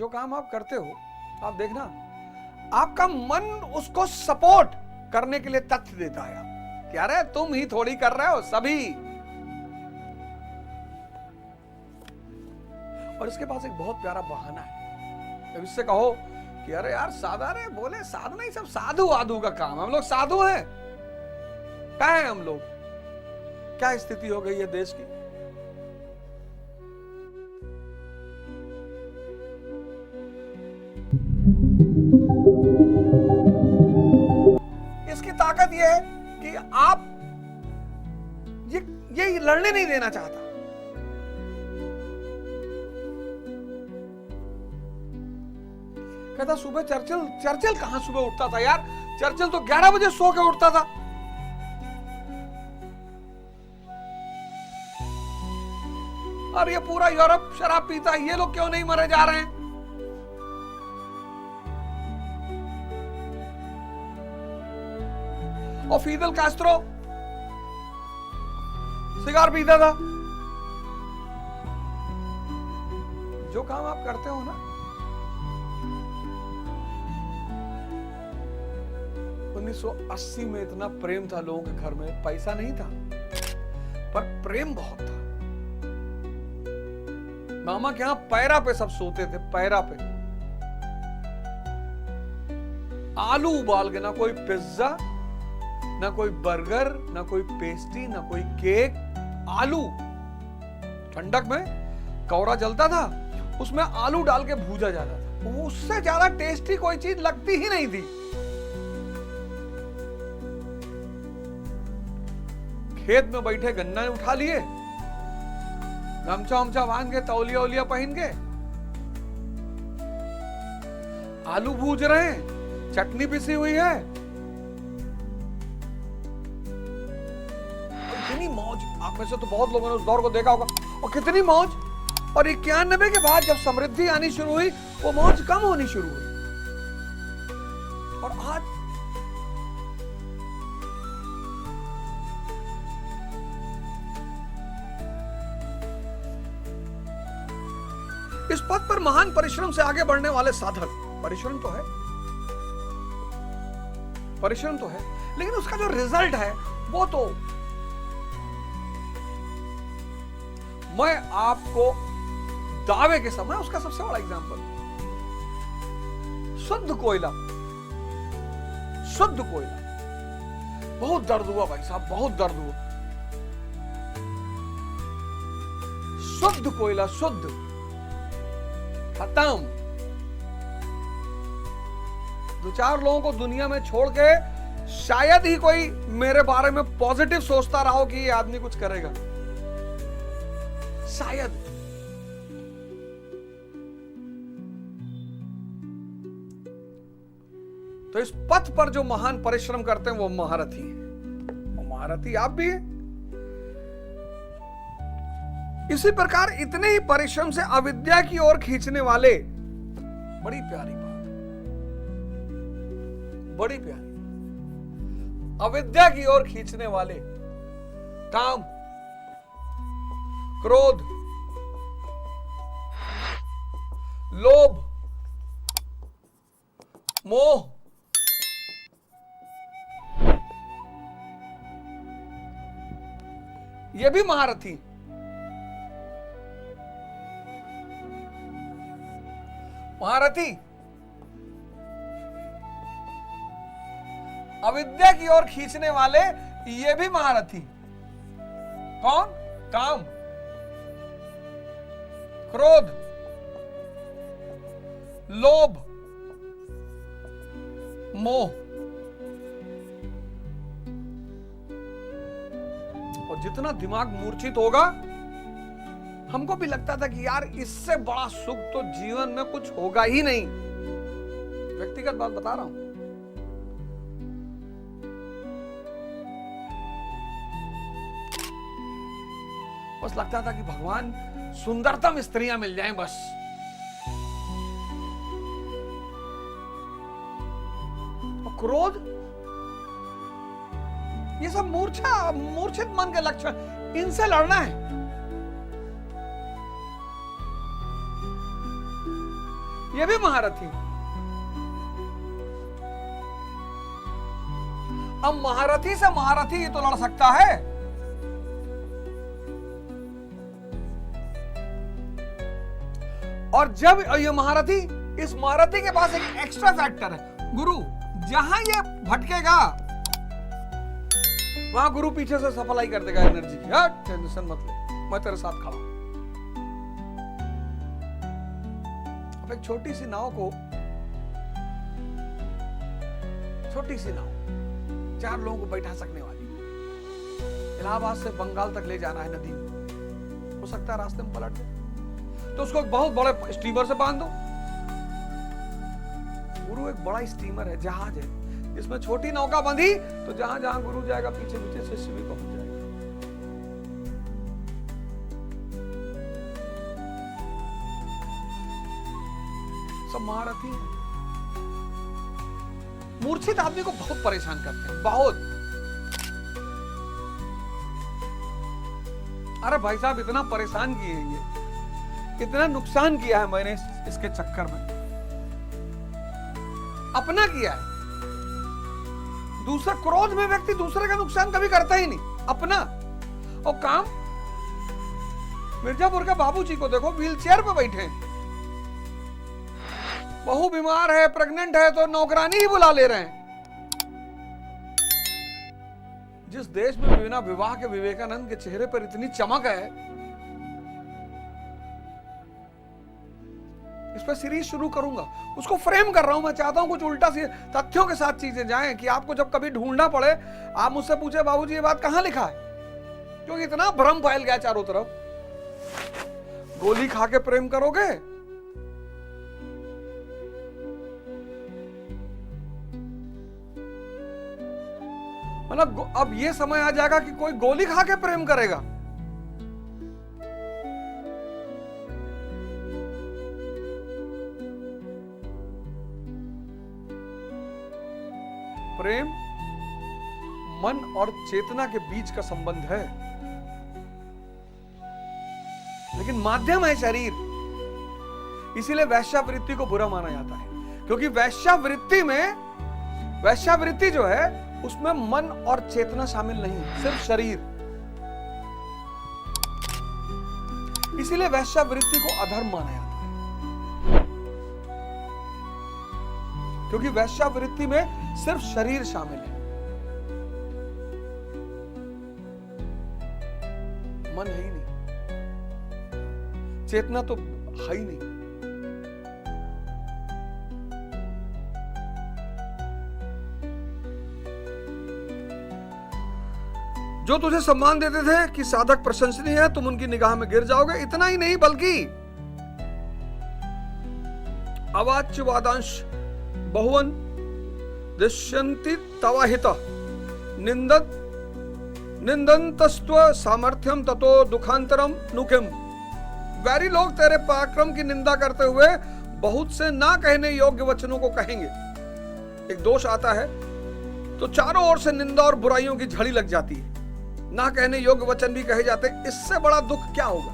जो काम आप करते हो, आप देखना आपका मन उसको सपोर्ट करने के लिए तथ्य देता है कि अरे तुम ही थोड़ी कर रहे हो, सभी। और इसके पास एक बहुत प्यारा बहाना है। जब इससे कहो कि अरे यार साधा, रे बोले साधना ही सब साधु आधु का काम, हम लोग साधु हैं, क्या है हम लोग, क्या स्थिति हो गई है देश की। इसकी ताकत यह है कि आप ये लड़ने नहीं देना चाहता। कहता सुबह चर्चिल कहां सुबह उठता था यार, चर्चिल तो 11 बजे सो के उठता था। और ये पूरा यूरोप शराब पीता है, ये लोग क्यों नहीं मरे जा रहे हैं। और फिदेल कास्ट्रो सिगार पीता था। जो काम आप करते हो ना, 1980 में इतना प्रेम था लोगों के घर में, पैसा नहीं था पर प्रेम बहुत था। मामा के यहां पैरा पे सब सोते थे, पैरा पे। आलू उबाल के, ना कोई पिज्जा, ना कोई बर्गर, ना कोई पेस्ट्री, ना कोई केक, आलू। ठंडक में कौरा जलता था, उसमें आलू डाल के भूजा जाता था। उससे ज्यादा टेस्टी कोई चीज लगती ही नहीं थी। खेत में बैठे गन्ना उठा लिए, गमछा उमछा बांध के, तौलिया उलिया पहन के, आलू भूज रहे हैं, चटनी पिसी हुई है, कितनी मौज। आप में से तो बहुत लोगों ने उस दौर को देखा होगा, और कितनी मौज। और 91 के बाद जब समृद्धि आनी शुरू हुई, वो मौज कम होनी शुरू हुई। और आज इस पथ पर महान परिश्रम से आगे बढ़ने वाले साधक, परिश्रम तो है, लेकिन उसका जो रिजल्ट है वो तो, मैं आपको दावे के समय उसका सबसे बड़ा एग्जांपल, शुद्ध कोयला। बहुत दर्द हुआ भाई साहब, बहुत दर्द हुआ। शुद्ध कोयला, शुद्ध, खत्म। 2-4 लोगों को दुनिया में छोड़ के शायद ही कोई मेरे बारे में पॉजिटिव सोचता रहा हो कि ये आदमी कुछ करेगा, शायद। तो इस पथ पर जो महान परिश्रम करते हैं वो महारथी हैं। वो महारथी आप भी हैं। इसी प्रकार इतने ही परिश्रम से अविद्या की ओर खींचने वाले, बड़ी प्यारी बात, बड़ी प्यारी, अविद्या की ओर खींचने वाले काम, क्रोध, लोभ, मोह, ये भी महारथी। महारथी अविद्या की ओर खींचने वाले, ये भी महारथी। कौन? काम, क्रोध, लोभ, मोह। और जितना दिमाग मूर्छित होगा, हमको भी लगता था कि यार इससे बड़ा सुख तो जीवन में कुछ होगा ही नहीं। व्यक्तिगत बात बता रहा हूं। बस लगता था कि भगवान सुंदरतम स्त्रियां मिल जाएं बस। और क्रोध, ये सब मूर्छित मन के लक्षण, इनसे लड़ना है। ये भी महारथी। अब महारथी से महारथी तो लड़ सकता है, और जब ये महारथी, इस महारथी के पास एक एक्स्ट्रा फैक्टर है, गुरु। जहां ये भटकेगा वहां गुरु पीछे से सप्लाई कर देगा एनर्जी की। टेंशन मत ले, मैं तेरे साथ खड़ा हूं। अब एक छोटी सी नाव को, छोटी सी नाव 4 लोगों को बैठा सकने वाली, इलाहाबाद से बंगाल तक ले जाना है नदी में, हो सकता है रास्ते में पलट जाए, तो उसको एक बहुत बड़े स्टीमर से बांध दो। गुरु एक बड़ा स्टीमर है, जहाज है, इसमें छोटी नौका बंधी तो जहां जहां गुरु जाएगा पीछे पीछे शिष्य भी पहुंच जाएगा। सब महारथी है। मूर्छित आदमी को बहुत परेशान करते हैं, बहुत। अरे भाई साहब, इतना परेशान किए हैं ये, इतना नुकसान किया है मैंने इसके चक्कर में, अपना किया है। दूसरा, क्रोध में व्यक्ति दूसरे का नुकसान कभी करता ही नहीं, अपना। और काम, मिर्जापुर के बाबूजी को देखो, व्हीलचेयर पे बैठे हैं, बहू बीमार है, प्रेग्नेंट है, तो नौकरानी ही बुला ले रहे हैं। जिस देश में बिना विवाह के विवेकानंद के चेहरे पर इतनी चमक है, इस पर सीरीज शुरू करूंगा, उसको फ्रेम कर रहा हूं। मैं चाहता हूं कुछ उल्टा सी तथ्यों के साथ चीजें जाएं, कि आपको जब कभी ढूंढना पड़े आप मुझसे पूछे, बाबूजी ये बात कहां लिखा है, क्योंकि इतना भ्रम फैल गया चारों तरफ। गोली खा के प्रेम करोगे, मतलब अब ये समय आ जाएगा कि कोई गोली खा के प्रेम करेगा। प्रेम मन और चेतना के बीच का संबंध है, लेकिन माध्यम है शरीर। इसीलिए वैश्यावृत्ति को बुरा माना जाता है, क्योंकि वैश्यावृत्ति जो है उसमें मन और चेतना शामिल नहीं, सिर्फ शरीर। इसीलिए वैश्यावृत्ति को अधर्म माना जाता है, क्योंकि वैश्यावृत्ति में सिर्फ शरीर शामिल है, मन है ही नहीं, चेतना तो है ही नहीं। जो तुझे सम्मान देते थे कि साधक प्रशंसनीय है, तुम उनकी निगाह में गिर जाओगे। इतना ही नहीं, बल्कि अवाच्य वादांश बहुवन दृश्यन्ति तवाहित निंदन्तस्त्व सामर्थ्यम ततो दुखांतरम नुकिम। वैरी लोग तेरे पराक्रम की निंदा करते हुए बहुत से ना कहने योग्य वचनों को कहेंगे। एक दोष आता है तो चारों ओर से निंदा और बुराइयों की झड़ी लग जाती है, ना कहने योग्य वचन भी कहे जाते हैं। इससे बड़ा दुख क्या होगा।